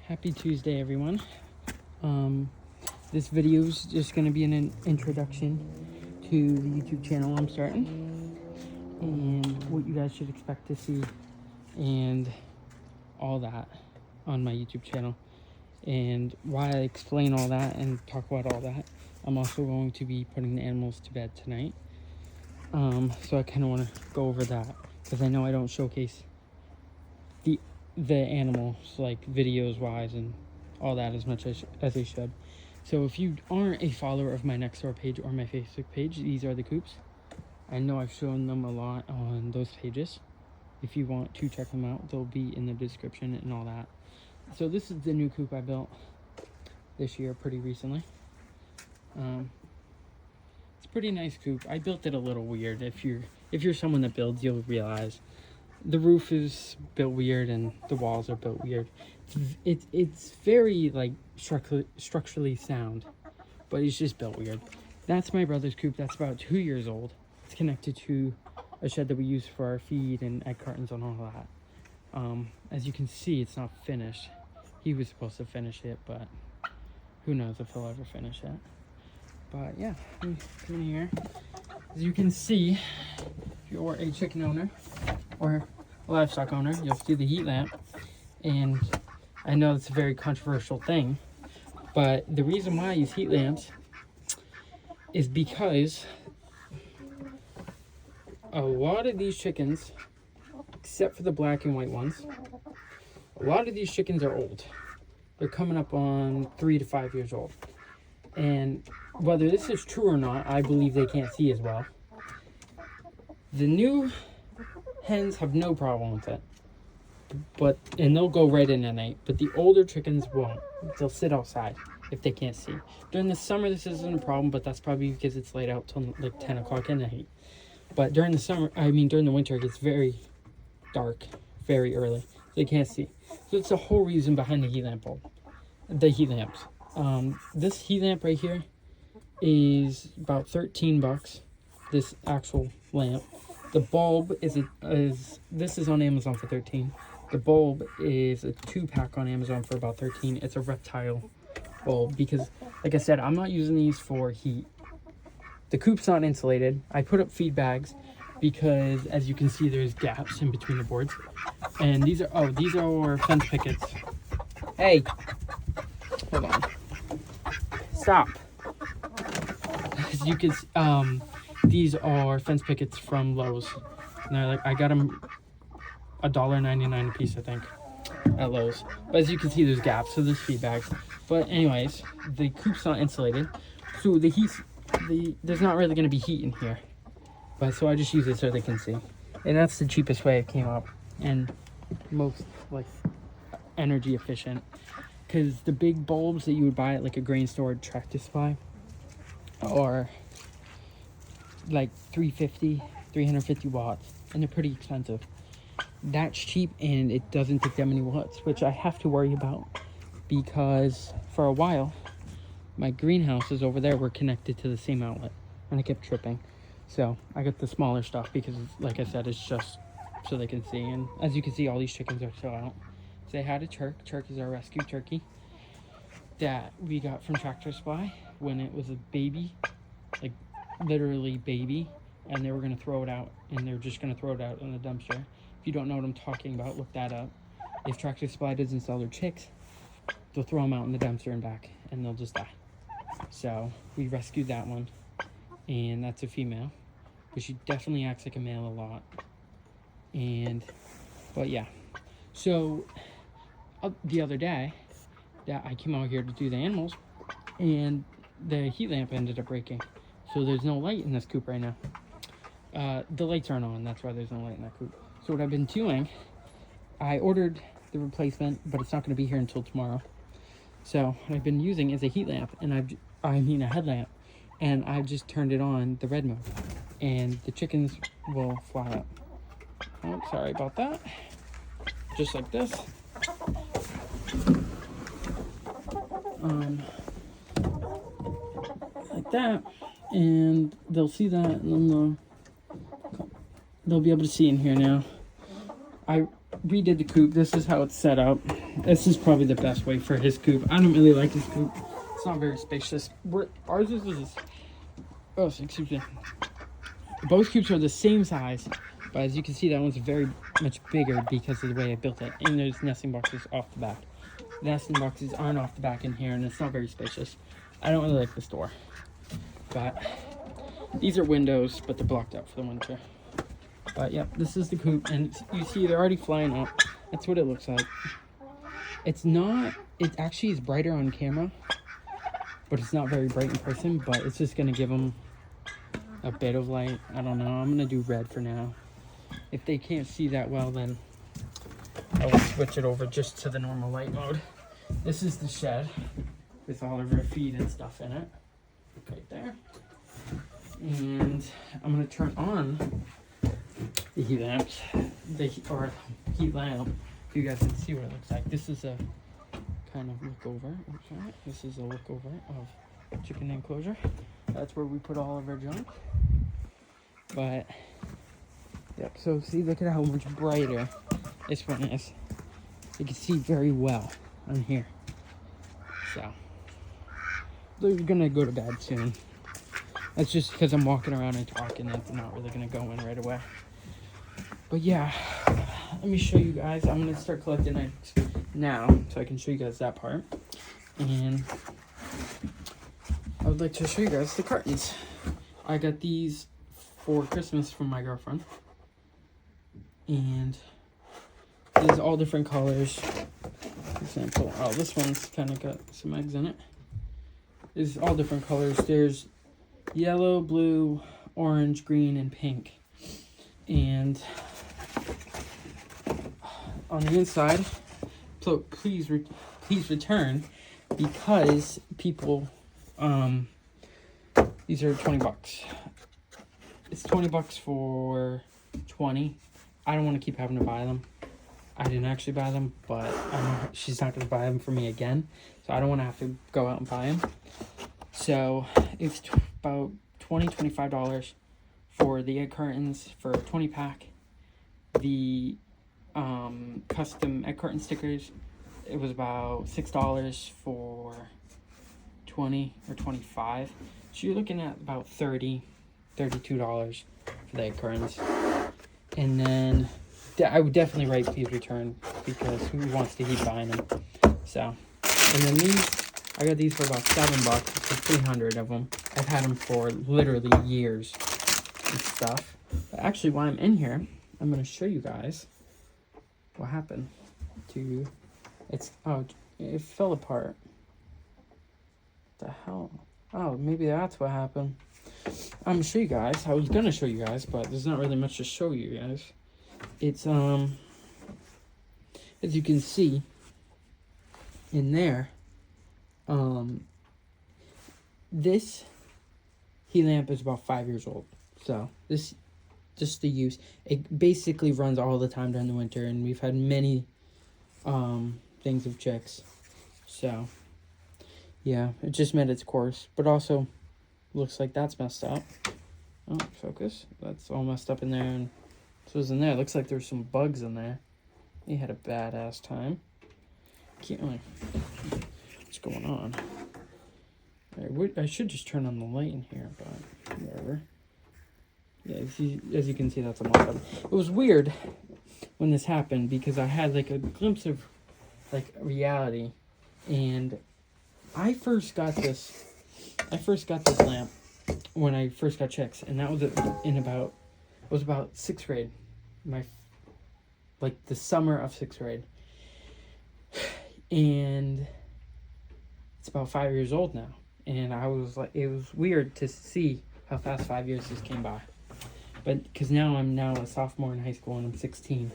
Happy Tuesday, everyone. This video is just going to be an introduction to the YouTube channel I'm starting and what you guys should expect to see and all that on my YouTube channel. And while I explain all that and talk about all that, I'm also going to be putting the animals to bed tonight. So I kind of want to go over that because I know I don't showcase the animals like videos wise and all that as much as I should. So if you aren't a follower of my Nextdoor page or my Facebook page, these are the coops. I know I've shown them a lot on those pages. If you want to check them out, they'll be in the description and all that. So this is the new coop I built this year pretty recently. It's a pretty nice coop. I built it a little weird. If you're someone that builds, you'll realize the roof is built weird and the walls are built weird. It's very like structurally sound, but it's just built weird. That's my brother's coop. That's about 2 years old. It's connected to a shed that we use for our feed and egg cartons and all that. As you can see, it's not finished. He was supposed to finish it, but who knows if he'll ever finish it. But yeah, come in here. As you can see, if you're a chicken owner or a livestock owner, you'll see the heat lamp. And I know it's a very controversial thing, but the reason why I use heat lamps is because a lot of these chickens, except for the black and white ones, a lot of these chickens are old. They're coming up on 3 to 5 years old. And whether this is true or not, I believe they can't see as well. The new hens have no problem with it, and they'll go right in at night, but the older chickens won't. They'll sit outside if they can't see. During the summer, this isn't a problem, but that's probably because it's laid out till like 10 o'clock at night. But during the winter, it gets very dark, very early. They can't see. So it's the whole reason behind the heat lamps. This heat lamp right here is about 13 bucks. This actual lamp. The bulb this is on Amazon for 13. The bulb is a 2-pack on Amazon for about 13. It's a reptile bulb because, like I said, I'm not using these for heat. The coop's not insulated. I put up feed bags because, as you can see, there's gaps in between the boards. And these are fence pickets. Hey, hold on. Stop. As you can, these are fence pickets from Lowe's. And I got them $1.99 a piece, I think, at Lowe's. But as you can see, there's gaps, so there's feed bags. But anyways, the coop's not insulated, so there's not really going to be heat in here. But so I just use it so they can see. And that's the cheapest way it came up and most like energy efficient. Because the big bulbs that you would buy at like a grain store or Tractor Supply are like 350 watts, and they're pretty expensive. That's cheap, and it doesn't take that many watts, which I have to worry about because for a while my greenhouses over there were connected to the same outlet and I kept tripping. So I got the smaller stuff because, like I said, it's just so they can see. And as you can see, all these chickens are still out. Say hi to Turk. Turk is our rescue turkey that we got from Tractor Supply when it was a baby, like literally baby, and they were going to throw it out, and they're just going to throw it out in the dumpster. If you don't know what I'm talking about, look that up. If Tractor Supply doesn't sell their chicks, they'll throw them out in the dumpster and back, and they'll just die. So we rescued that one, and that's a female, but she definitely acts like a male a lot. But yeah, so the other day that I came out here to do the animals, and the heat lamp ended up breaking, so there's no light in this coop right now. The lights aren't on, that's why there's no light in that coop. So what I've been doing, I ordered the replacement, but it's not going to be here until tomorrow. So what I've been using is a heat lamp, and a headlamp, and I've just turned it on the red mode, and the chickens will fly up. Oh, sorry about that. Just like this. Like that, and they'll see that, and then they'll be able to see in here now. redid the coop. This is how it's set up. This is probably the best way for his coop. I don't really like his coop. It's not very spacious. Ours is oh, excuse me. Both coops are the same size, but as you can see, that one's very much bigger because of the way I built it. And there's nesting boxes off the back. Nesting boxes aren't off the back in here, and it's not very spacious. I don't really like this door, but these are windows, but they're blocked out for the winter. But yeah, this is the coop, and you see they're already flying up. That's what it looks like. It's not, it actually is brighter on camera, but it's not very bright in person, but it's just gonna give them a bit of light. I don't know, I'm gonna do red for now. If they can't see that well, then I'll switch it over just to the normal light mode. This is the shed with all of our feed and stuff in it, right there. And I'm gonna turn on the heat lamps, or heat lamp, so you guys can see what it looks like. This is a kind of look over. Oops, sorry. This is a look over of chicken enclosure. That's where we put all of our junk. But yep. So see, look at how much brighter this one is. You can see very well on here. So they're gonna go to bed soon. That's just because I'm walking around and talking. That's not really gonna go in right away. But yeah, let me show you guys. I'm gonna start collecting eggs now, so I can show you guys that part. And I would like to show you guys the cartons. I got these for Christmas from my girlfriend, and these are all different colors. For example, oh, this one's kind of got some eggs in it. These are all different colors. There's yellow, blue, orange, green, and pink. And on the inside, so please return, because people, these are 20 bucks. It's 20 bucks for 20. I don't want to keep having to buy them. I didn't actually buy them, but I know she's not going to buy them for me again, so I don't want to have to go out and buy them. So it's about $25 for the egg cartons for a 20 pack. The custom egg carton stickers, it was about $6 for 20 or 25. So you're looking at about $32 for the egg cartons. And then I would definitely write please return, because who wants to keep buying them? So, and then these, I got these for about $7 for 300 of them. I've had them for literally years and stuff. But actually, while I'm in here, I'm going to show you guys what happened to it fell apart. The hell? Oh, maybe that's what happened. I'm going to show you guys. I was going to show you guys, but there's not really much to show you guys. It's as you can see in there, this heat lamp is about 5 years old. So this, just the use, it basically runs all the time during the winter, and we've had many things of chicks. So yeah, it just met its course, but also looks like that's messed up. Oh, focus. That's all messed up in there, and so it's in there. It looks like there's some bugs in there. He had a badass time. Can't really. What's going on? I should just turn on the light in here, but whatever. Yeah, as you can see, that's a mock-up. It was weird when this happened, because I had like a glimpse of like reality, and I first got this lamp when I first got chicks, and that was it was about 6th grade, the summer of 6th grade, and it's about 5 years old now, and I was like, it was weird to see how fast 5 years just came by. But because I'm now a sophomore in high school, and I'm 16.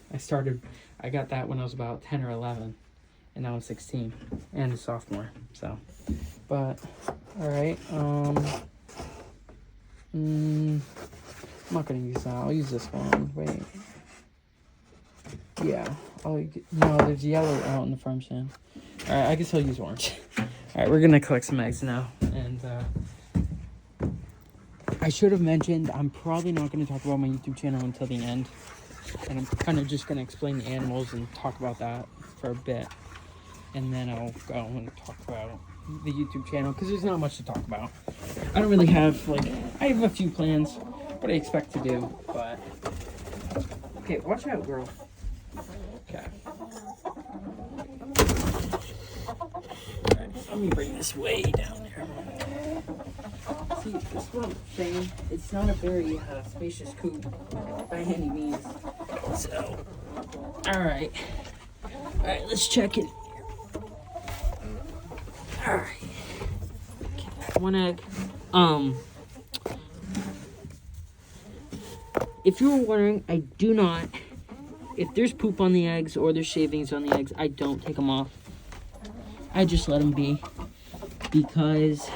I got that when I was about 10 or 11, and now I'm 16 and a sophomore. So, but all right. I'm not gonna use that. I'll use this one. Wait. Yeah. No, there's yellow out in the farm stand. All right. I guess I'll use orange. All right. We're gonna collect some eggs now, and I should have mentioned, I'm probably not going to talk about my YouTube channel until the end, And I'm kind of just going to explain the animals and talk about that for a bit. And then I'll go and talk about the YouTube channel, because there's not much to talk about. I don't really have, like, I have a few plans, what I expect to do, but... Okay, watch out, girl. Okay. Alright, let me bring this way down there. See, that's what I'm saying. It's not a very spacious coop by any means. So, alright. Alright, let's check it. Alright. Okay, one egg. If you were wondering, I do not, if there's poop on the eggs or there's shavings on the eggs, I don't take them off. I just let them be. Because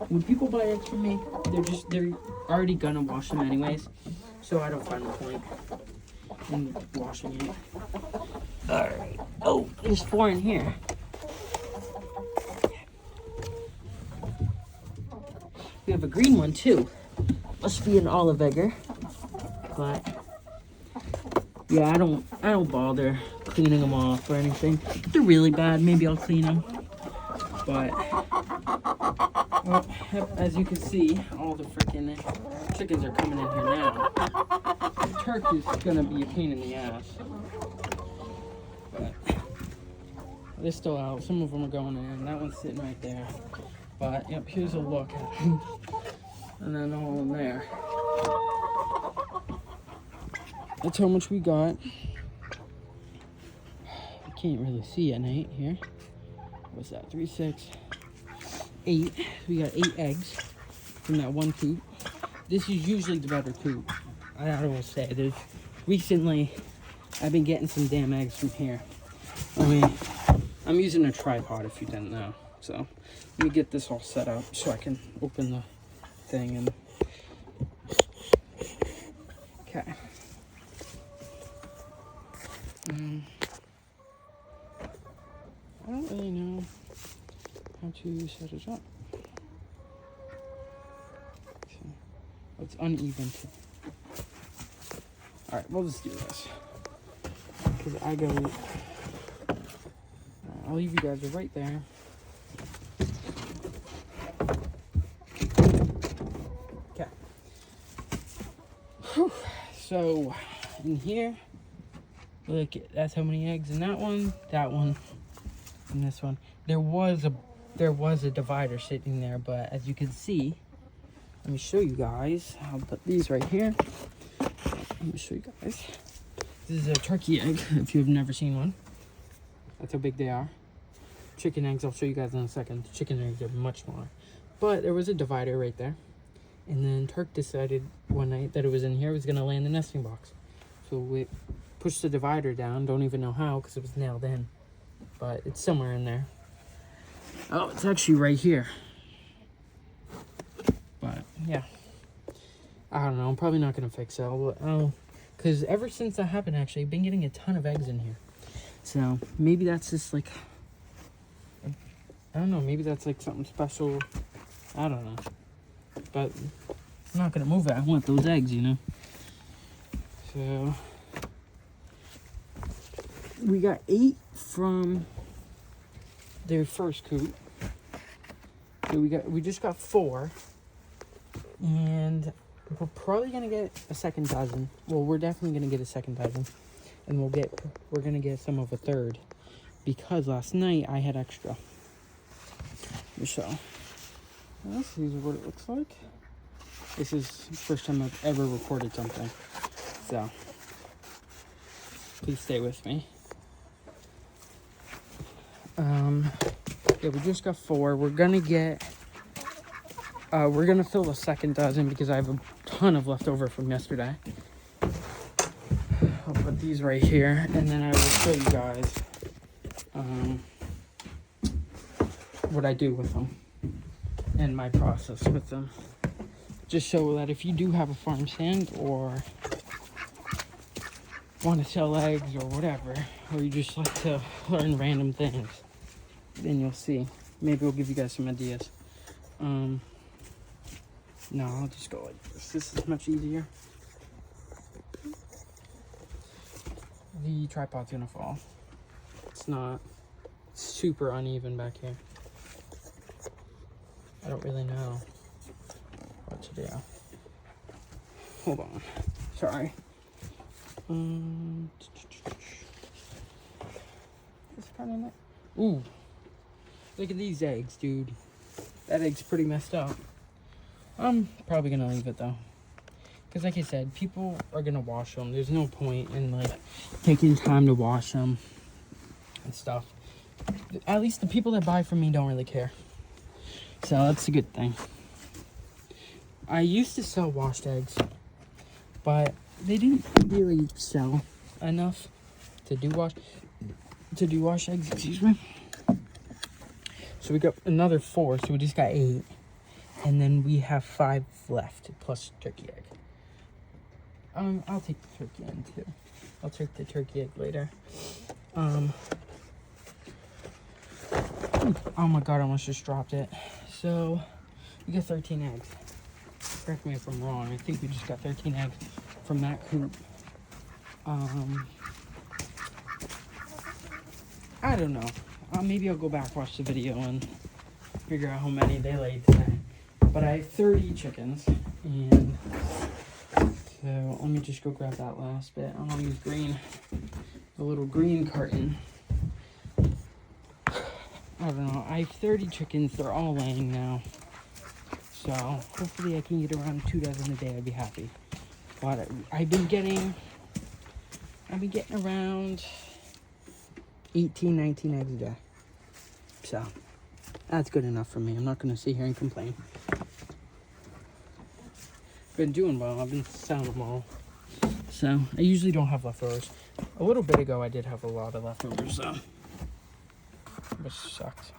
when people buy eggs from me, they're already gonna wash them anyways. So I don't find the point in washing it. Alright. Oh, there's 4 in here. We have a green one too. Must be an olive egger. But yeah, I don't bother cleaning them off or anything. If they're really bad, maybe I'll clean them. But well, as you can see, all the freaking chickens are coming in here now. The turkey's gonna be a pain in the ass. But they're still out. Some of them are going in. That one's sitting right there. But yep, here's a look at them. And then all in there. That's how much we got. I can't really see at night here. What's that? 3, 6, 8. We got 8 eggs from that one coop. This is usually the better coop. I will say. There's recently I've been getting some damn eggs from here. I mean, I'm using a tripod if you didn't know. So let me get this all set up so I can open the thing and okay. I don't really know how to set it up. So, it's uneven too. Alright, we'll just do this. Because I go... I'll leave you guys right there. Okay. Whew. So, in here... Look, that's how many eggs in that one, and this one. There was a divider sitting there, but as you can see, let me show you guys. I'll put these right here. Let me show you guys. This is a turkey egg, if you've never seen one. That's how big they are. Chicken eggs, I'll show you guys in a second. The chicken eggs are much smaller. But there was a divider right there. And then Turk decided one night that it was in here, it was going to lay in the nesting box. So we pushed the divider down, don't even know how because it was nailed in, but it's somewhere in there. Oh, it's actually right here. But yeah, I don't know, I'm probably not gonna fix it, but because ever since that happened, actually I've been getting a ton of eggs in here. So maybe that's just like, I don't know, maybe that's like something special. I don't know, but I'm not gonna move it. I want those eggs, you know. So we got 8 from their first coop. So we just got 4, and we're probably gonna get a second dozen. Well, we're definitely gonna get a second dozen, and we're gonna get some of a third because last night I had extra. So this is what it looks like. This is the first time I've ever recorded something, so please stay with me. Yeah, we just got 4. We're gonna fill the second dozen because I have a ton of leftover from yesterday. I'll put these right here, and then I will show you guys what I do with them and my process with them. Just so that if you do have a farm stand or want to sell eggs or whatever, or you just like to learn random things, then you'll see. Maybe we'll give you guys some ideas. No, I'll just go like this. This is much easier. the tripod's gonna fall. It's not super uneven back here. I don't really know what to do. Hold on. Sorry. It's kind of nice. Ooh. Look at these eggs, dude. That egg's pretty messed up. I'm probably gonna leave it though. Because like I said, people are gonna wash them. There's no point in like taking time to wash them and stuff. At least the people that buy from me don't really care. So that's a good thing. I used to sell washed eggs, but they didn't really sell enough to do wash eggs, excuse me. So we got another 4, so we just got 8. And then we have 5 left, plus turkey egg. I'll take the turkey egg too. I'll take the turkey egg later. Oh my god, I almost just dropped it. So, we got 13 eggs. Correct me if I'm wrong. I think we just got 13 eggs from that coop. I don't know. Maybe I'll go back, watch the video, and figure out how many they laid today. But I have 30 chickens, and so let me just go grab that last bit. I'm gonna use green, the little green carton. I don't know. I have 30 chickens. They're all laying now. So hopefully I can get around 2 dozen a day. I'd be happy. But I've been getting around 18, 19 eggs a day. So that's good enough for me. I'm not gonna sit here and complain. Been doing well. I've been selling them all. So I usually don't have leftovers. A little bit ago I did have a lot of leftovers though, which sucks.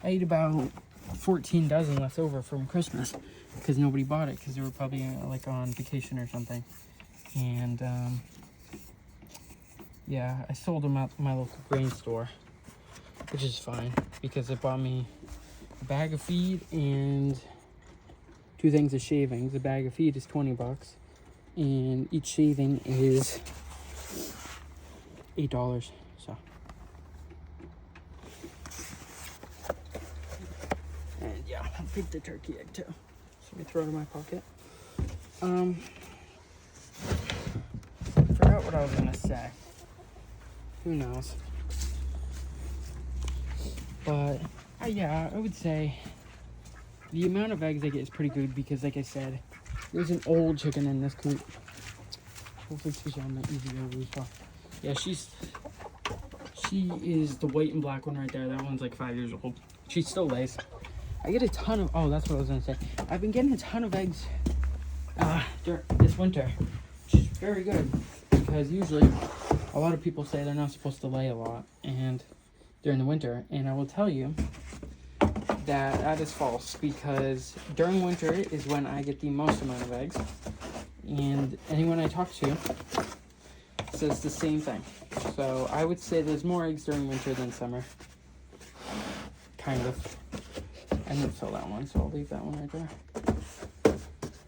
I ate about 14 dozen left over from Christmas because nobody bought it because they were probably like on vacation or something. And yeah, I sold them at my local grain store, which is fine because it bought me a bag of feed and 2 things of shavings. A bag of feed is 20 bucks and each shaving is $8. So, and yeah, I'll take the turkey egg too. So let me throw it in my pocket. I forgot what I was gonna say. Who knows? But yeah, I would say the amount of eggs I get is pretty good because, like I said, there's an old chicken in this coop. Hopefully she's on the easy over as well. Yeah, she is the white and black one right there. That one's like 5 years old. She still lays. I get a ton of, oh, that's what I was gonna say. I've been getting a ton of eggs this winter, which is very good because usually a lot of people say they're not supposed to lay a lot and during the winter, and I will tell you that is false because during winter is when I get the most amount of eggs, and anyone I talk to says the same thing. So I would say there's more eggs during winter than summer. Kind of. I didn't fill that one, so I'll leave that one right there.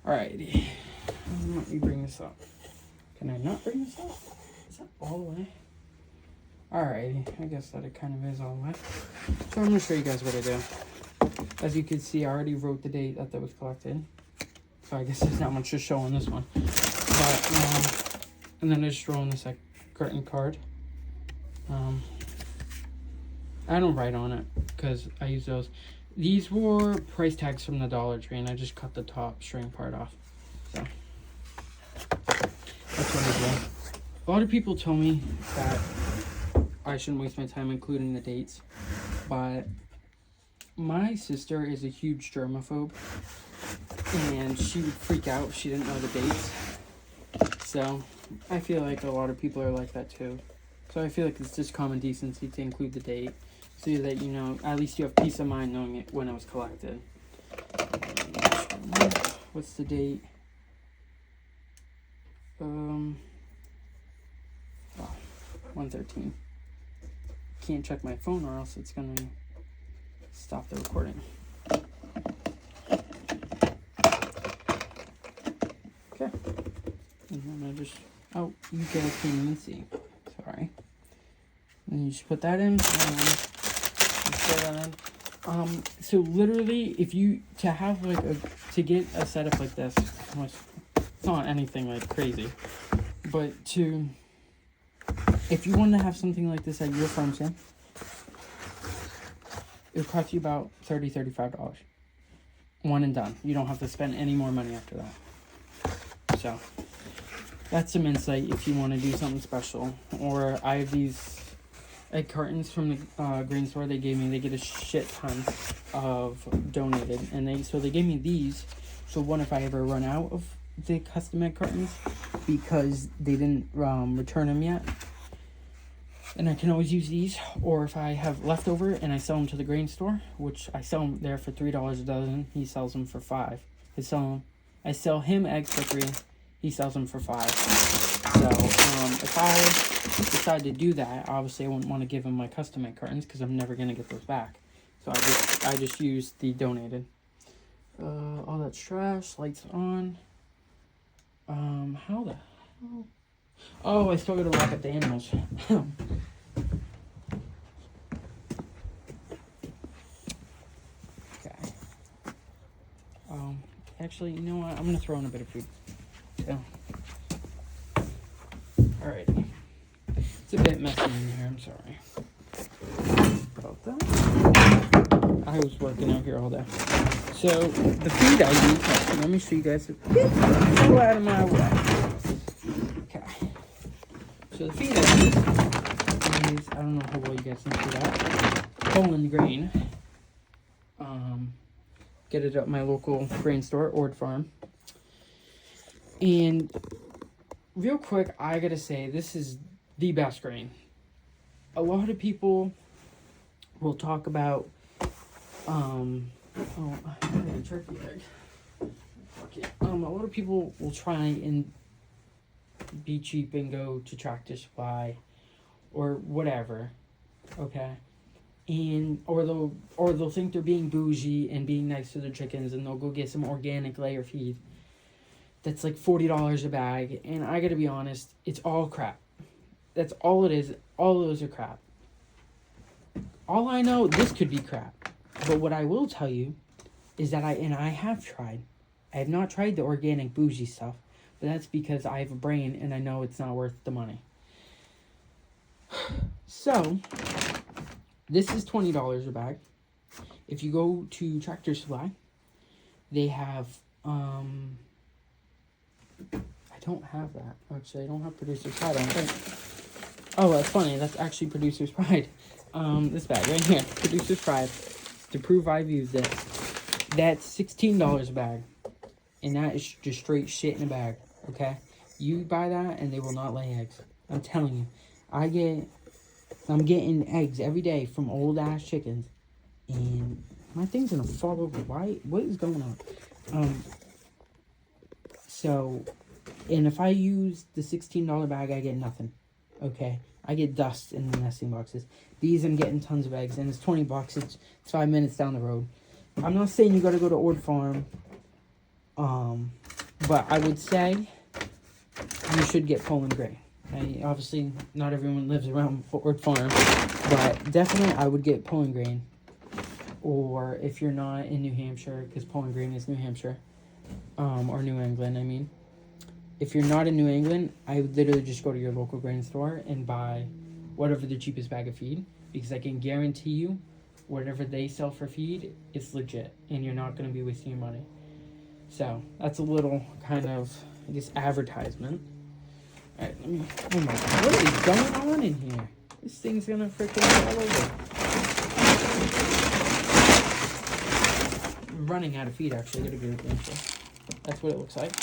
Alrighty. Let me bring this up. Can I not bring this up? Is that all the way? Alrighty. I guess that it kind of is all the way. So I'm going to show you guys what I do. As you can see, I already wrote the date that was collected. So I guess there's not much to show on this one. But, and then I just throw in this curtain card. I don't write on it because I use those. These were price tags from the Dollar Tree, and I just cut the top string part off. So that's what I do. A lot of people tell me that I shouldn't waste my time including the dates, but my sister is a huge germaphobe, and she would freak out if she didn't know the dates. So I feel like a lot of people are like that too. So I feel like it's just common decency to include the date so that, you know, at least you have peace of mind knowing it when it was collected. What's the date? 1/13. Can't check my phone or else it's gonna stop the recording. Okay. And then I just, oh, you guys can't even see. Sorry. And you just put that in. So literally, if you, to get a setup like this, it's not anything like crazy, but if you want to have something like this at your farm stand, it would cost you about $30, $35. One and done. You don't have to spend any more money after that. So that's some insight if you want to do something special. Or I have these egg cartons from the grain store they gave me. They get a shit ton of donated, and they gave me these. So one, if I ever run out of the custom egg cartons because they didn't return them yet, and I can always use these. Or if I have leftover and I sell them to the grain store, which I sell them there for $3 a dozen, he sells them for $5. I sell him eggs for $3. He sells them for $5. So if I decide to do that, obviously I wouldn't want to give him my custom egg cartons because I'm never gonna get those back. So I just use the donated. All that's trash. Lights on. How the hell? Oh, I still gotta lock up the animals. Okay. Actually, you know what? I'm gonna throw in a bit of food. So. Alrighty. It's a bit messy in here, I'm sorry about that. I was working out here all day. So, the feed I use, let me show you guys. Go out of my way. Okay. So, the feed I use is, I don't know how well you guys can see that, Poland grain. Get it at my local grain store, Ord Farm. And real quick, I gotta say, this is the best grain. A lot of people will talk about, oh, I had a turkey egg. Fuck it. A lot of people will try and be cheap and go to Tractor Supply or whatever, okay? And or they'll think they're being bougie and being nice to their chickens, and they'll go get some organic layer feed that's like $40 a bag, and I gotta be honest, it's all crap. That's all it is. All those are crap. All I know, this could be crap. But what I will tell you is that I have tried. I have not tried the organic bougie stuff, but that's because I have a brain and I know it's not worth the money. So, this is $20 a bag. If you go to Tractor Supply, they have, I don't have that. Actually, I don't have Producer's Pride, I don't think. Oh, that's funny. That's actually Producer's Pride. This bag right here. Producer's Pride. To prove I've used it. That's $16 a bag. And that is just straight shit in a bag. Okay? You buy that and they will not lay eggs. I'm telling you. I'm getting eggs every day from old ass chickens. And my thing's gonna fall over. Why? What is going on? So, and if I use the $16 bag, I get nothing. Okay? I get dust in the nesting boxes. These, I'm getting tons of eggs, and it's $20. It's 5 minutes down the road. I'm not saying you gotta go to Ord Farm. But I would say you should get Poland grain. Obviously, not everyone lives around Ord Farm, but definitely I would get Poland grain. Or if you're not in New Hampshire, because Poland grain is New Hampshire, or New England, I mean. If you're not in New England, I would literally just go to your local grain store and buy whatever the cheapest bag of feed, because I can guarantee you whatever they sell for feed, it's legit, and you're not going to be wasting your money. So, that's a little kind of, I guess, advertisement. Alright, let me, oh my god, what is going on in here? This thing's going to freaking fall over. I'm running out of feed, actually. I gotta get it. That's what it looks like.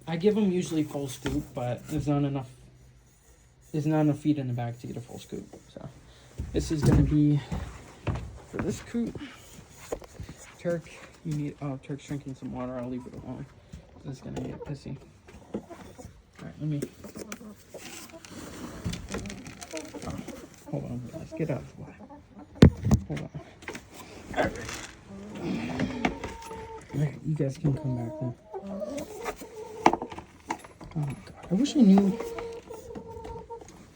I give them usually full scoop, but there's not enough feed in the bag to get a full scoop. So this is going to be for this coop. Turk, you need, oh, Turk's drinking some water. I'll leave it alone. This is going to get pissy. Alright, let me, oh, hold on, let's get out of the way. Hold on. Alright, you guys can come back now. I wish I knew.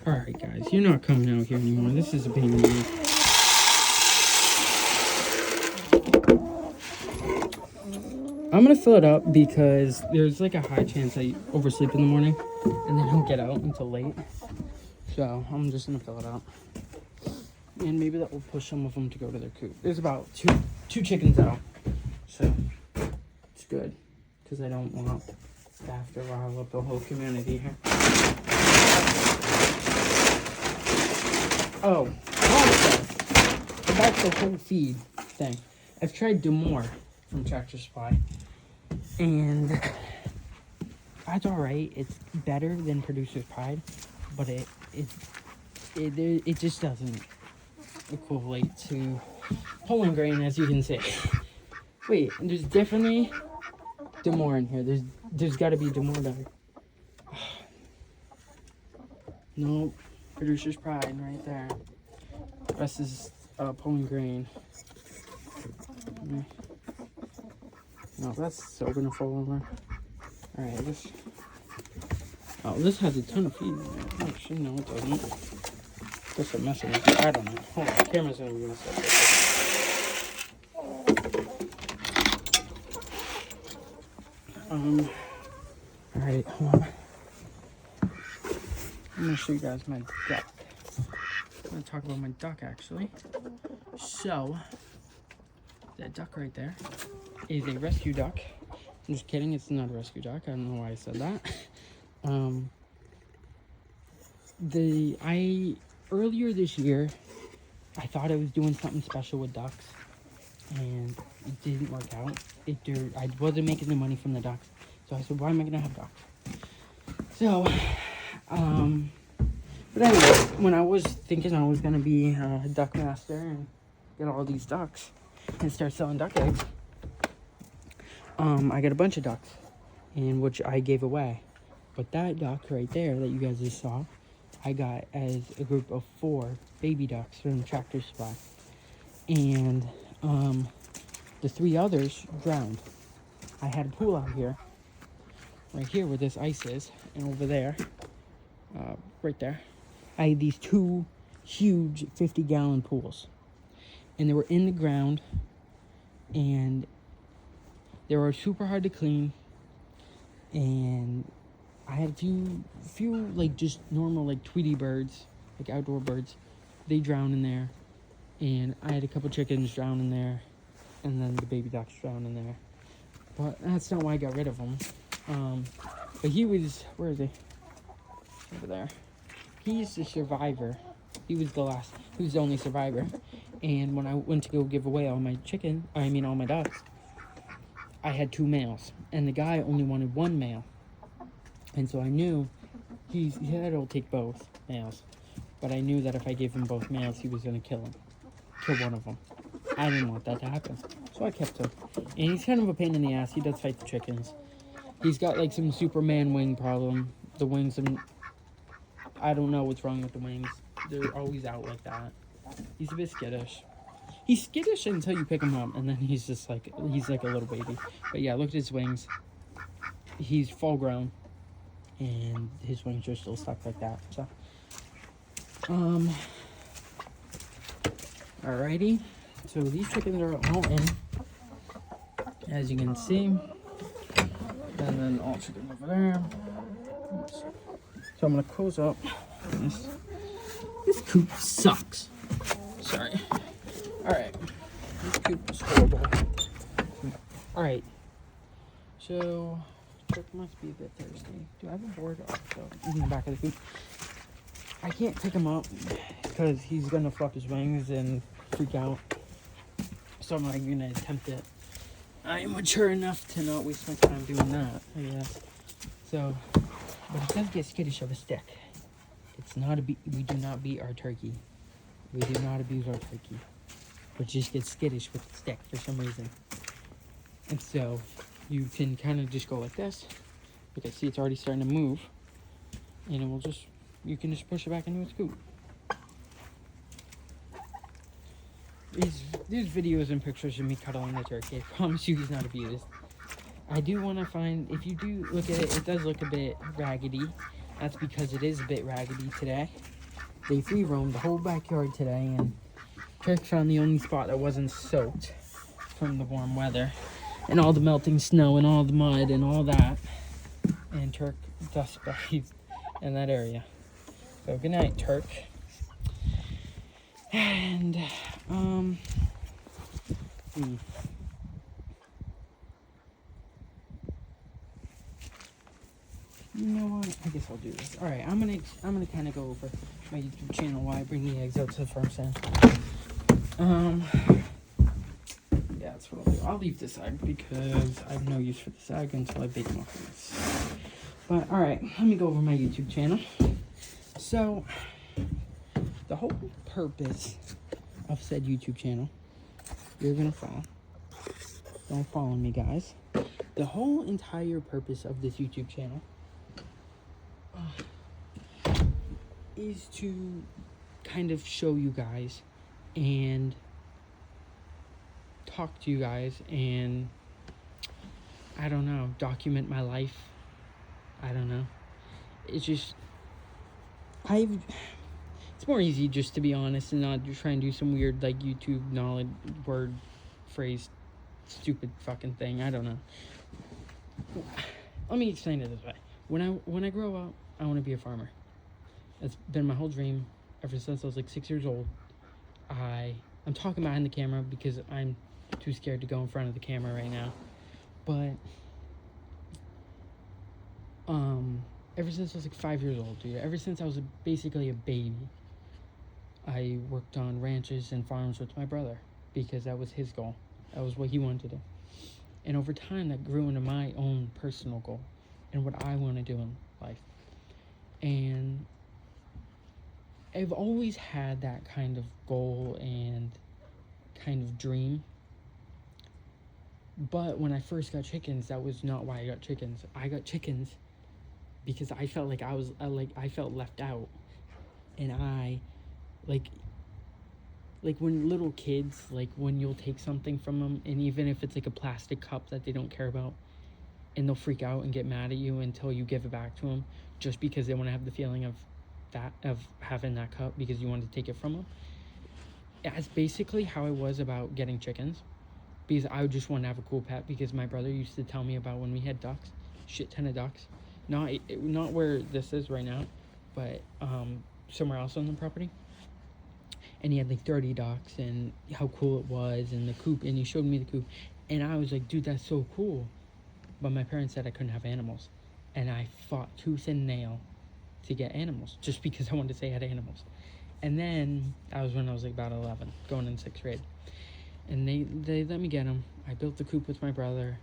Alright, guys, you're not coming out here anymore. This is a pain in the ass. I'm gonna fill it up because there's like a high chance I oversleep in the morning and then don't get out until late. So I'm just gonna fill it up. And maybe that will push some of them to go to their coop. There's about two chickens out. So it's good. Because I don't want to have to rile up the whole community here. Oh, also, about the whole feed thing. I've tried Demore from Tractor Supply. And that's alright. It's better than Producer's Pride. But it just doesn't equate to Poland grain, as you can see. Wait, there's definitely Demore in here. There's got to be Demore bag. No, Producer's Pride right there. The rest is Poland grain. No, that's still gonna fall over. All right, this has a ton of feed in it. Actually, no, it doesn't. That's a mess of it. I don't know. Hold on, the camera's gonna be messed up. All right, hold on. I'm gonna show you guys my duck. I'm gonna talk about my duck actually. So, that duck right there is a rescue duck. I'm just kidding, it's not a rescue duck. I don't know why I said that. Earlier this year, I thought I was doing something special with ducks, and it didn't work out. I wasn't making the money from the ducks, so I said, why am I gonna have ducks? So, but anyway, when I was thinking I was gonna be a duck master and get all these ducks and start selling duck eggs, I got a bunch of ducks, and which I gave away. But that duck right there that you guys just saw, I got as a group of 4 baby ducks from Tractor Supply. And the 3 others drowned. I had a pool out here, right here where this ice is, and over there, right there, I had these 2 huge 50-gallon pools. And they were in the ground, and they were super hard to clean, and I had a few like just normal like Tweety birds, like outdoor birds. They drowned in there, and I had a couple chickens drown in there, and then the baby ducks drowned in there. But that's not why I got rid of them. But he was, where is he? Over there. He's the survivor. He was the only survivor. And when I went to go give away all my all my ducks, I had 2 males, and the guy only wanted 1 male. And so I knew he said it'll take both males, but I knew that if I gave him both males, he was gonna kill one of them. I didn't want that to happen, so I kept him. And he's kind of a pain in the ass. He does fight the chickens. He's got like some Superman wing problem. The wings, I don't know what's wrong with the wings. They're always out like that. He's a bit skittish. He's skittish until you pick him up, and then he's like a little baby. But yeah, look at his wings. He's full grown, and his wings are still stuck like that. So, alrighty. So these chickens are all in, as you can see, and then all chicken over there. So I'm gonna close up. This coop sucks. Sorry. Alright. This coop is horrible. Alright. So, Chuck must be a bit thirsty. Do I have a board? Also, in the back of the coop. I can't pick him up because he's gonna flap his wings and freak out. So I'm not gonna attempt it. I am mature enough to not waste my time doing that, I guess. So, but it does get skittish of a stick. It's not we do not beat our turkey. We do not abuse our turkey. But just get skittish with the stick for some reason. And so, you can kind of just go like this. Okay, see it's already starting to move. And it will you can just push it back into its coop. There's videos and pictures of me cuddling the turkey. I promise you he's not abused. I do want to find, if you do look at it, it does look a bit raggedy. That's because it is a bit raggedy today. They free roamed the whole backyard today, and Turk found the only spot that wasn't soaked from the warm weather and all the melting snow and all the mud and all that. And Turk dust bathed in that area. So good night, Turk. And you know what? I guess I'll do this. All right, I'm gonna kind of go over my YouTube channel while I bring the eggs out to the farm stand. Yeah, that's what I'll do. I'll leave this egg because I have no use for this egg until I bake muffins. But all right, let me go over my YouTube channel. So the whole purpose of said YouTube channel, you're gonna fall. Don't follow me, guys. The whole entire purpose of this YouTube channel is to kind of show you guys and talk to you guys and, I don't know, document my life. I don't know. It's just, it's more easy just to be honest and not try and do some weird like YouTube knowledge word phrase stupid fucking thing. I don't know. Let me explain it this way. When I grow up, I want to be a farmer. That's been my whole dream ever since I was like 6 years old. I'm talking behind the camera because I'm too scared to go in front of the camera right now. But ever since I was like 5 years old, dude, ever since I was basically a baby, I worked on ranches and farms with my brother because that was his goal. That was what he wanted to do. And over time, that grew into my own personal goal and what I want to do in life. And I've always had that kind of goal and kind of dream. But when I first got chickens, that was not why I got chickens. I got chickens because I felt like I felt left out. And I, like when little kids, like when you'll take something from them, and even if it's like a plastic cup that they don't care about, and they'll freak out and get mad at you until you give it back to them, just because they want to have the feeling of having that cup because you wanted to take it from them. That's basically how I was about getting chickens, because I would just want to have a cool pet, because my brother used to tell me about when we had ducks, shit ton of ducks, not where this is right now, but somewhere else on the property. And he had like 30 ducks and how cool it was, and the coop, and he showed me the coop, and I was like, dude, that's so cool. But my parents said I couldn't have animals, and I fought tooth and nail to get animals just because I wanted to say I had animals. And then that was when I was like about 11, going in 6th grade, and they let me get them. I built the coop with my brother,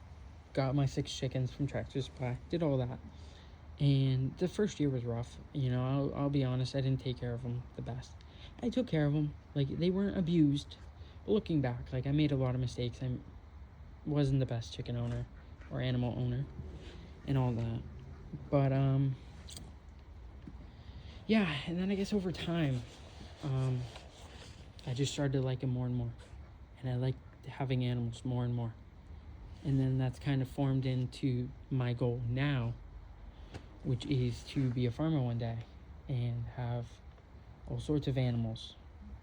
got my 6 chickens from Tractor Supply, did all that. And the first year was rough, you know. I'll be honest, I didn't take care of them the best. I took care of them, like they weren't abused. But looking back, like I made a lot of mistakes. I wasn't the best chicken owner or animal owner and all that. But yeah, and then I guess over time, I just started to like them more and more, and I liked having animals more and more. And then that's kind of formed into my goal now, which is to be a farmer one day and have all sorts of animals,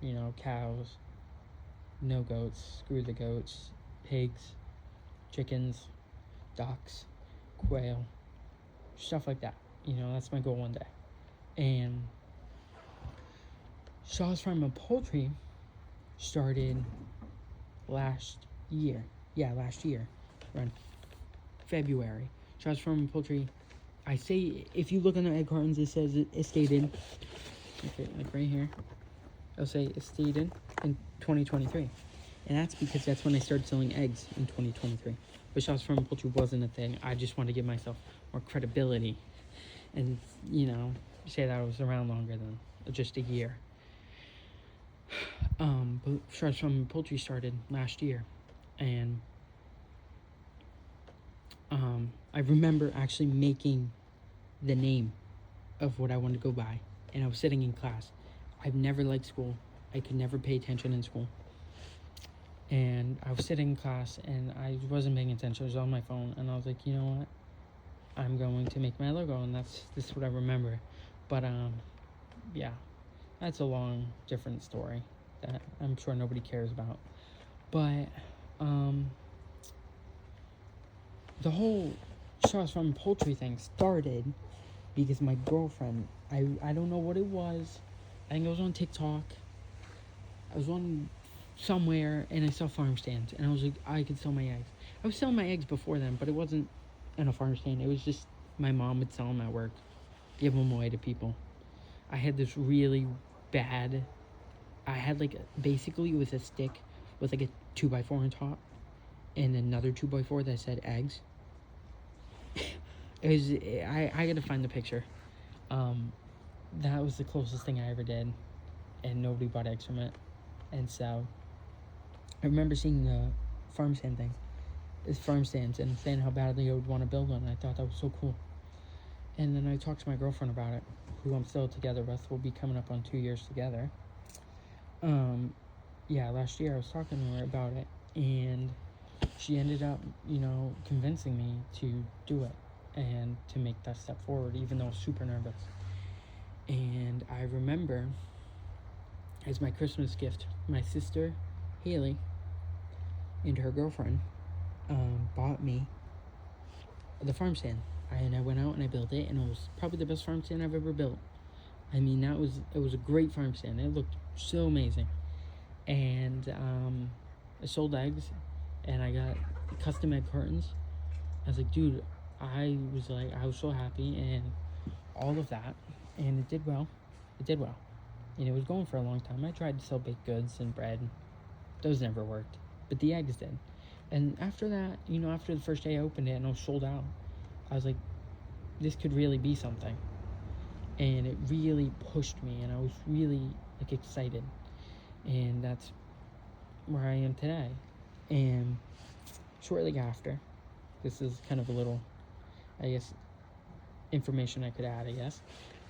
you know, cows, no goats, screw the goats, pigs, chickens, ducks, quail, stuff like that. You know, that's my goal one day. And Shaw's Farm and Poultry started last year. Yeah, last year, around February. Shaw's Farm and Poultry, I say, if you look on the egg cartons, it says it stated, okay, like right here, it'll say it stated in 2023. And that's because that's when I started selling eggs, in 2023. But Shaw's Farm and Poultry wasn't a thing. I just wanted to give myself more credibility and, you know, say that I was around longer than just a year. But Shaw's Farm and Poultry started last year. And I remember actually making the name of what I wanted to go by. And I was sitting in class. I've never liked school. I could never pay attention in school. And I was sitting in class, and I wasn't paying attention. I was on my phone, and I was like, you know what? I'm going to make my logo, and this is what I remember. But, yeah, that's a long, different story that I'm sure nobody cares about. But, the whole Shaw's Farm poultry thing started because my girlfriend, I don't know what it was. I think I was on TikTok. I was on somewhere, and I saw farm stands, and I was like, I could sell my eggs. I was selling my eggs before then, but it wasn't in a farm stand. It was just my mom would sell them at work, give them away to people. I had this really bad, basically it was a stick with like a 2x4 on top, and another 2x4 that said eggs. It was, I gotta find the picture. That was the closest thing I ever did, and nobody bought eggs from it. And so I remember seeing the farm stand thing. It's farm stands, and saying how badly I would want to build one. I thought that was so cool. And then I talked to my girlfriend about it, who I'm still together with. We'll be coming up on 2 years together. Yeah, last year I was talking to her about it, and she ended up, convincing me to do it and to make that step forward, even though I was super nervous. And I remember, as my Christmas gift, my sister, Haley, and her girlfriend bought me the farm stand. And I went out and I built it, and it was probably the best farm stand I've ever built. I mean, it was a great farm stand. It looked so amazing. And I sold eggs, and I got custom egg cartons. I was like, dude, I was so happy, and all of that, and it did well. And it was going for a long time. I tried to sell baked goods and bread. Those never worked, but the eggs did. And after that, after the first day I opened it and I was sold out, I was like, this could really be something. And it really pushed me, and I was really excited. And that's where I am today. And shortly after, this is kind of a little, I guess, information I could add, I guess.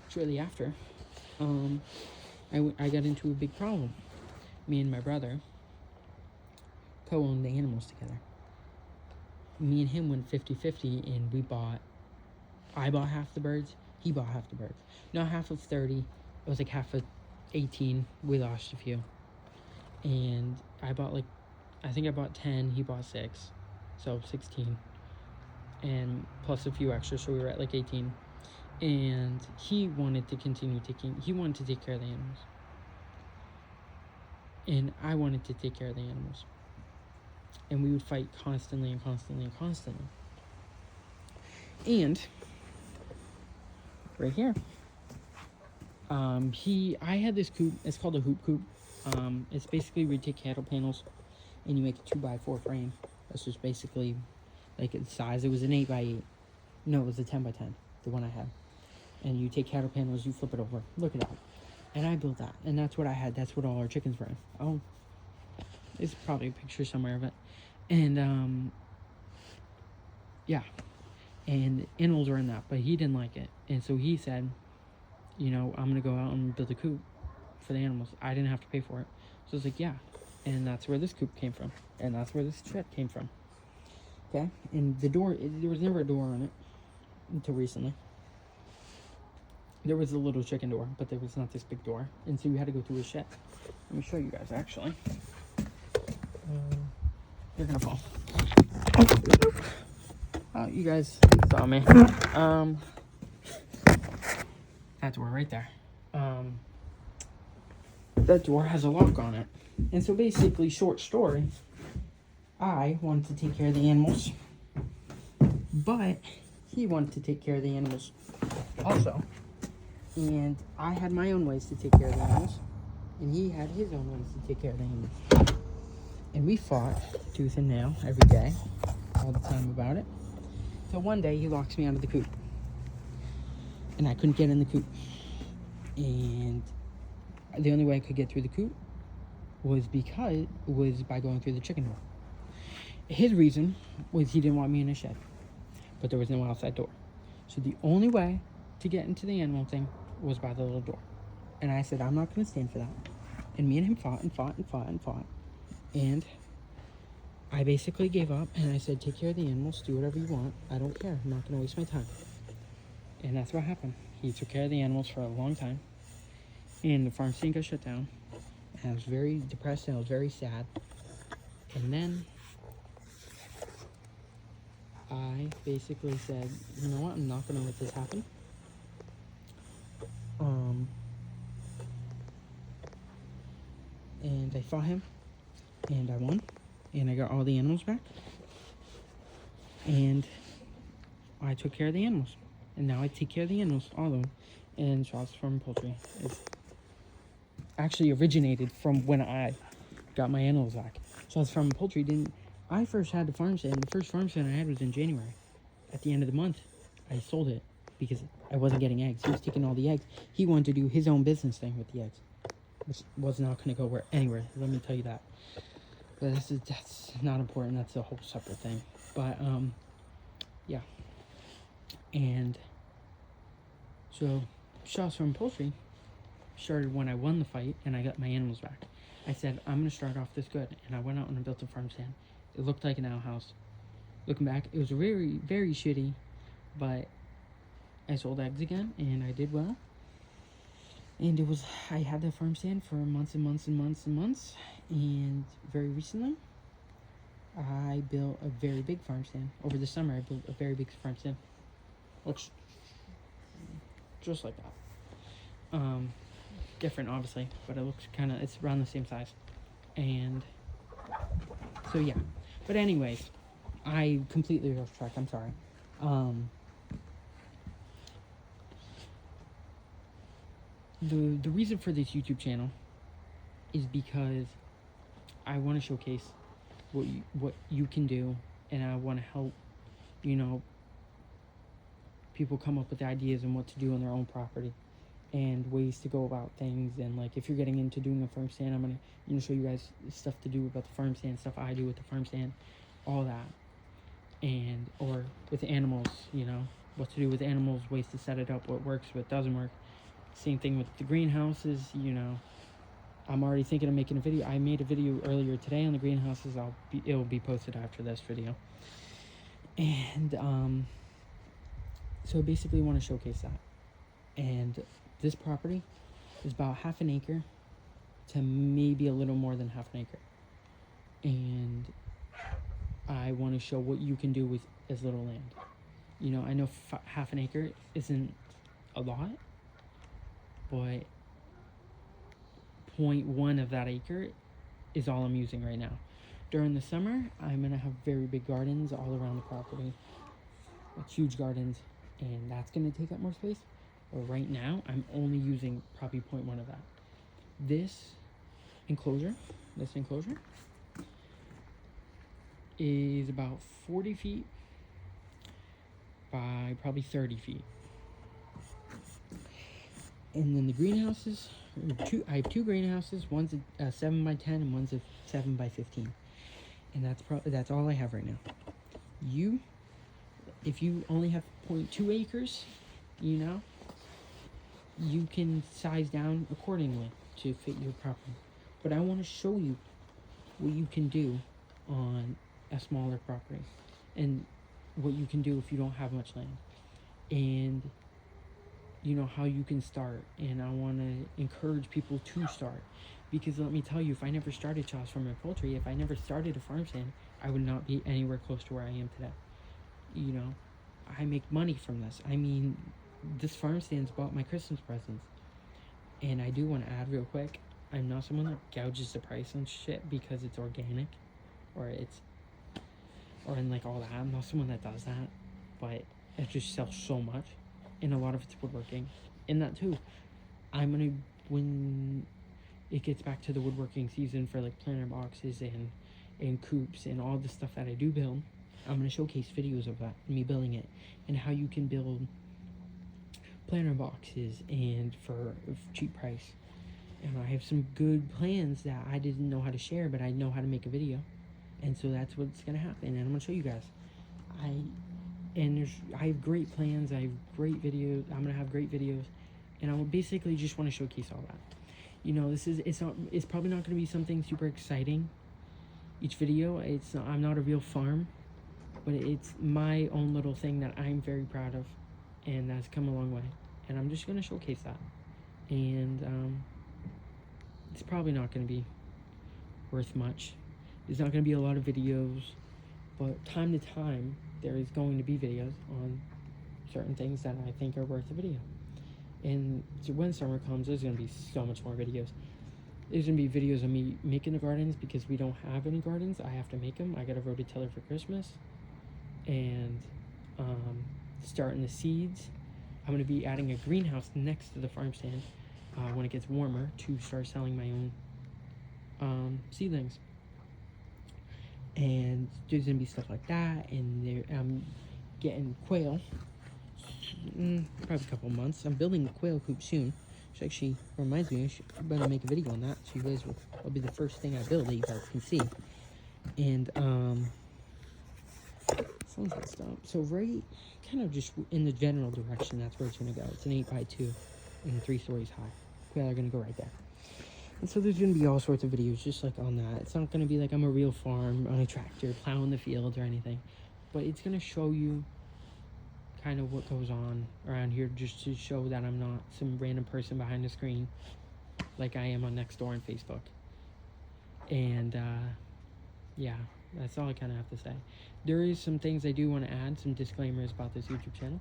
Shortly after, I got into a big problem. Me and my brother co-owned the animals together. Me and him went 50-50, and I bought half the birds, he bought half the birds. Not half of 30, it was like half of 18, we lost a few. And I think I bought 10, he bought 6, so 16. And plus a few extra, so we were at 18. And he wanted to take care of the animals. And I wanted to take care of the animals. And we would fight constantly. And right here, I had this coop. It's called a hoop coop. It's basically where you take cattle panels and you make a 2x4 frame. That's just basically its size. It was an 8x8. No, it was a 10x10, the one I had. And you take cattle panels, you flip it over. Look it up. And I built that. And that's what I had. That's what all our chickens were in. Oh, there's probably a picture somewhere of it. And, yeah. And animals were in that. But he didn't like it. And so he said, I'm going to go out and build a coop for the animals. I didn't have to pay for it. So I was like, yeah. And that's where this coop came from. And that's where this shed came from. Okay? And the door, there was never a door on it until recently. There was a little chicken door, but there was not this big door. And so you had to go through a shed. Let me show you guys, actually. You're going to fall. Oh, you guys saw me. That door right there. That door has a lock on it. And so basically, short story, I wanted to take care of the animals, but he wanted to take care of the animals also. And I had my own ways to take care of the animals, and he had his own ways to take care of the animals. And we fought tooth and nail every day, all the time about it. So one day he locks me out of the coop, and I couldn't get in the coop. And the only way I could get through the coop was by going through the chicken door. His reason was he didn't want me in a shed, but there was no outside door. So the only way to get into the animal thing was by the little door. And I said, I'm not going to stand for that. And me and him fought. And I basically gave up and I said, take care of the animals, do whatever you want. I don't care. I'm not going to waste my time. And that's what happened. He took care of the animals for a long time. And the farm stand got shut down. And I was very depressed and I was very sad. And then I basically said, you know what? I'm not going to let this happen. And I fought him. And I won. And I got all the animals back. And I took care of the animals. And now I take care of the animals, all of them. And Shaw's Farm Poultry. It's actually originated from when I got my animals back. Shaw's Farm Poultry didn't... I first had the farm stand. The first farm stand I had was in January. At the end of the month, I sold it because I wasn't getting eggs. He was taking all the eggs. He wanted to do his own business thing with the eggs, which was not going to go anywhere. Let me tell you that. But that's not important. That's a whole separate thing. But yeah. And so Shaw's Farm Poultry started when I won the fight and I got my animals back. I said, I'm going to start off this good. And I went out and I built a farm stand. It looked like an outhouse. Looking back, it was very, very shitty. But I sold eggs again and I did well. And I had that farm stand for months and months and months and months. And very recently, I built a very big farm stand. Over the summer, I built a very big farm stand. Looks just like that. Different, obviously, but it looks it's around the same size. And so, yeah. But anyways, I completely lost track. I'm sorry. The reason for this YouTube channel is because I want to showcase what you can do, and I want to help, people come up with ideas and what to do on their own property and ways to go about things. And like, if you're getting into doing a farm stand, I'm gonna show you guys stuff to do about the farm stand, stuff I do with the farm stand, all that. And or with animals, what to do with animals, ways to set it up, what works, what doesn't work. Same thing with the greenhouses. I'm already thinking of making a video. I made a video earlier today on the greenhouses. It will be posted after this video. And so I basically want to showcase that. And this property is about half an acre to maybe a little more than half an acre. And I want to show what you can do with as little land. I know half an acre isn't a lot, but 0.1 of that acre is all I'm using right now. During the summer, I'm going to have very big gardens all around the property. Like huge gardens, and that's going to take up more space. But right now, I'm only using probably 0.1 of that. This enclosure is about 40 feet by probably 30 feet. And then the greenhouses, I have two greenhouses. One's a 7 by 10 and one's a 7 by 15. And that's all I have right now. If you only have 0.2 acres, you can size down accordingly to fit your property. But I want to show you what you can do on a smaller property and what you can do if you don't have much land, and how you can start. And I want to encourage people to start, because let me tell you, if I never started Shaw's Farm Poultry, if I never started a farm stand, I would not be anywhere close to where I am today. I make money from this. This farm stand's bought my Christmas presents. And I do want to add real quick, I'm not someone that gouges the price on shit because it's organic or in like all that. I'm not someone that does that, but it just sells so much, and a lot of it's woodworking. In that too, when it gets back to the woodworking season for like planter boxes and coops and all the stuff that I do build, I'm going to showcase videos of that, me building it, and how you can build planter boxes and for a cheap price. And I have some good plans that I didn't know how to share, but I know how to make a video. And so that's what's going to happen, and I'm going to show you guys. I have great plans, I have great videos, I'm going to have great videos, and I will basically just want to showcase all that. It's probably not going to be something super exciting, each video. I'm not a real farm, but it's my own little thing that I'm very proud of, and that's come a long way. And I'm just going to showcase that. And it's probably not going to be worth much. There's not going to be a lot of videos, but time to time there is going to be videos on certain things that I think are worth a video. And when summer comes, there's going to be so much more videos. There's going to be videos of me making the gardens, because we don't have any gardens. I have to make them. I got a rototiller for Christmas. And starting the seeds. I'm going to be adding a greenhouse next to the farm stand when it gets warmer, to start selling my own seedlings. And there's going to be stuff like that. And I'm getting quail. Probably a couple months. I'm building a quail coop soon, which actually reminds me, I better make a video on that, so you guys will be the first thing I build that you guys can see. And sounds like stuff. So right, kind of just in the general direction, that's where it's gonna go. It's an 8x2 and 3 stories high. Quail are gonna go right there. And so there's gonna be all sorts of videos just like on that. It's not gonna be like I'm a real farm on a tractor plowing the fields or anything, but it's gonna show you kind of what goes on around here, just to show that I'm not some random person behind the screen like I am on Nextdoor and Facebook. And yeah, that's all I kind of have to say. There is some things I do want to add, some disclaimers about this YouTube channel.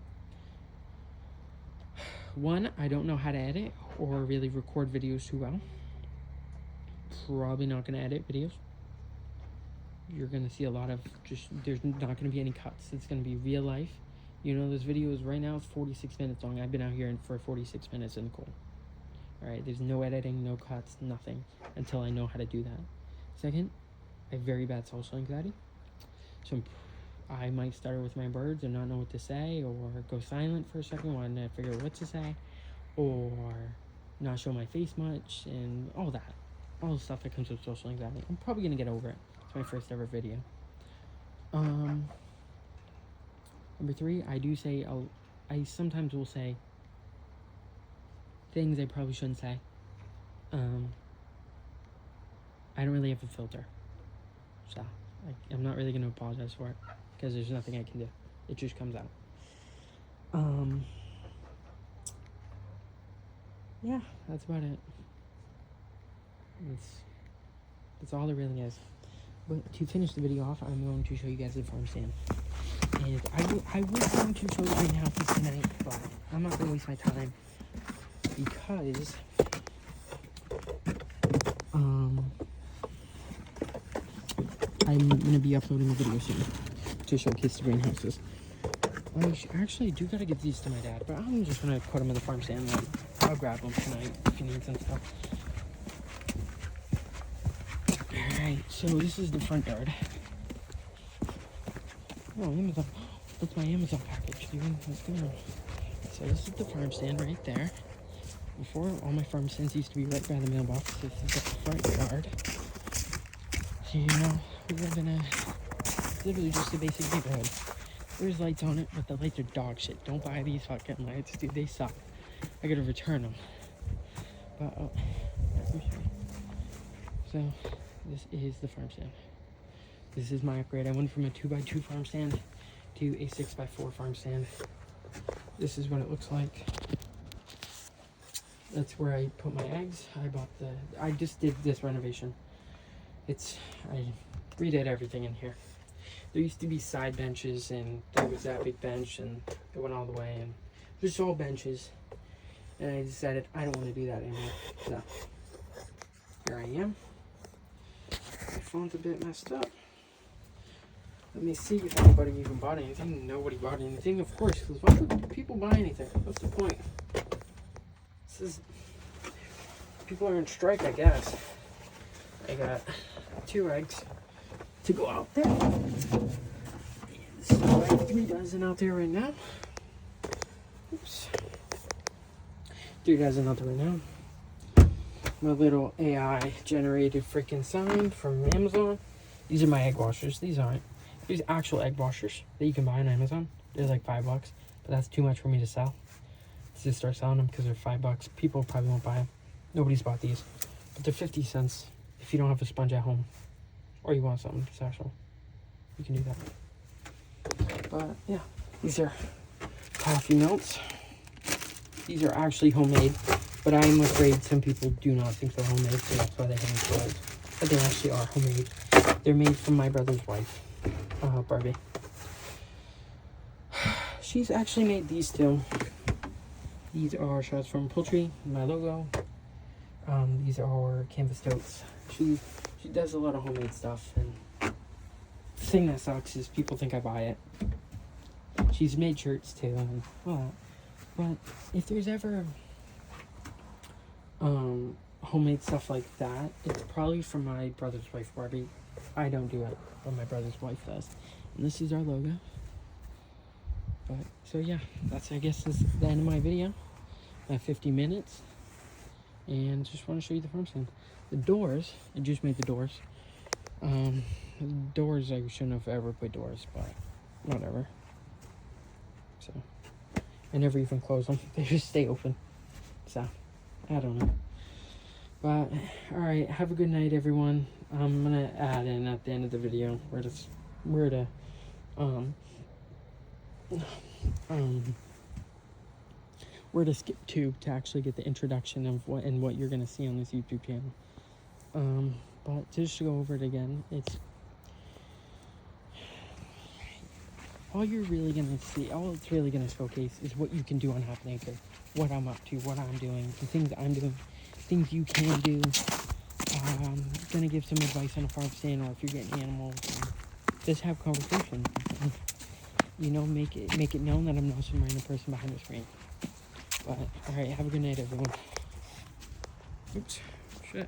One, I don't know how to edit or really record videos too well. Probably not going to edit videos. You're going to see a lot of there's not going to be any cuts. It's going to be real life. You know, this video is right now, it's 46 minutes long. I've been out here for 46 minutes in the cold. Alright, there's no editing, no cuts, nothing, until I know how to do that. Second, I have very bad social anxiety. So I might start with my birds and not know what to say, or go silent for a second while I figure out what to say, or not show my face much, and all that. All the stuff that comes with social anxiety. I'm probably going to get over it. It's my first ever video. Number 3, I do say, I sometimes will say things I probably shouldn't say. I don't really have a filter. So, I'm not really going to apologize for it, because there's nothing I can do. It just comes out. Yeah, that's about it. That's all there really is. But to finish the video off, I'm going to show you guys the farm stand. And I was going to show the greenhouses tonight, but I'm not going to waste my time, because I'm going to be uploading a video soon to showcase the greenhouses. I actually do got to give these to my dad, but I'm just going to put them in the farm stand, and I'll grab them tonight if he needs some stuff. Alright, so this is the front yard. Oh, Amazon. That's my Amazon package, dude. What's going on? So this is the farm stand right there. Before, all my farm stands used to be right by the mailbox. This is the front yard. So, you know, we live in literally just a basic neighborhood. There's lights on it, but the lights are dog shit. Don't buy these fucking lights, dude. They suck. I gotta return them. But, oh, let me show you. So, this is the farm stand. This is my upgrade. I went from a 2x2 farm stand to a 6x4 farm stand. This is what it looks like. That's where I put my eggs. I just did this renovation. I redid everything in here. There used to be side benches, and there was that big bench, and it went all the way, and there's all benches. And I decided I don't want to do that anymore. So, here I am. My phone's a bit messed up. Let me see if anybody even bought anything. Nobody bought anything, of course, because why would people buy anything? What's the point? People are in strike, I guess. I got 2 eggs to go out there. So I have 3 dozen out there right now. Oops. 3 dozen out there right now. My little AI generated freaking sign from Amazon. These are my egg washers. These aren't. These are actual egg washers that you can buy on Amazon. They're like $5, but that's too much for me to sell. Let's just start selling them because they're $5. People probably won't buy them. Nobody's bought these, but they're 50 cents if you don't have a sponge at home. or you want something special, you can do that. But yeah, these are coffee melts. These are actually homemade, but I am afraid some people do not think they're homemade, so that's why they haven't sold. But they actually are homemade. They're made from my brother's wife, Barbie. She's actually made these too. These are shots from Poultry, my logo. These are canvas totes. She does a lot of homemade stuff, and the thing that sucks is people think I buy it. She's made shirts too, and all that. But if there's ever homemade stuff like that, it's probably from my brother's wife, Barbie. I don't do it, but my brother's wife does. And this is our logo. But so yeah, that's, I guess, this is the end of my video. 50 minutes, and just want to show you the farm stand. The doors, I just made the doors. Doors, I shouldn't have ever put doors, but whatever. So I never even close them. They just stay open. So I don't know. But all right, have a good night, everyone. I'm gonna add in at the end of the video where to skip to actually get the introduction of what you're gonna see on this YouTube channel. But just to go over it again, it's all you're really gonna see, all it's really gonna showcase is what you can do on half an acre, what I'm up to, what I'm doing, the things I'm doing, things you can do. Gonna give some advice on a farm stand, or if you're getting animals, just have conversations. You know, make it known that I'm not some random person behind the screen. But, alright, have a good night, everyone. Oops, shit.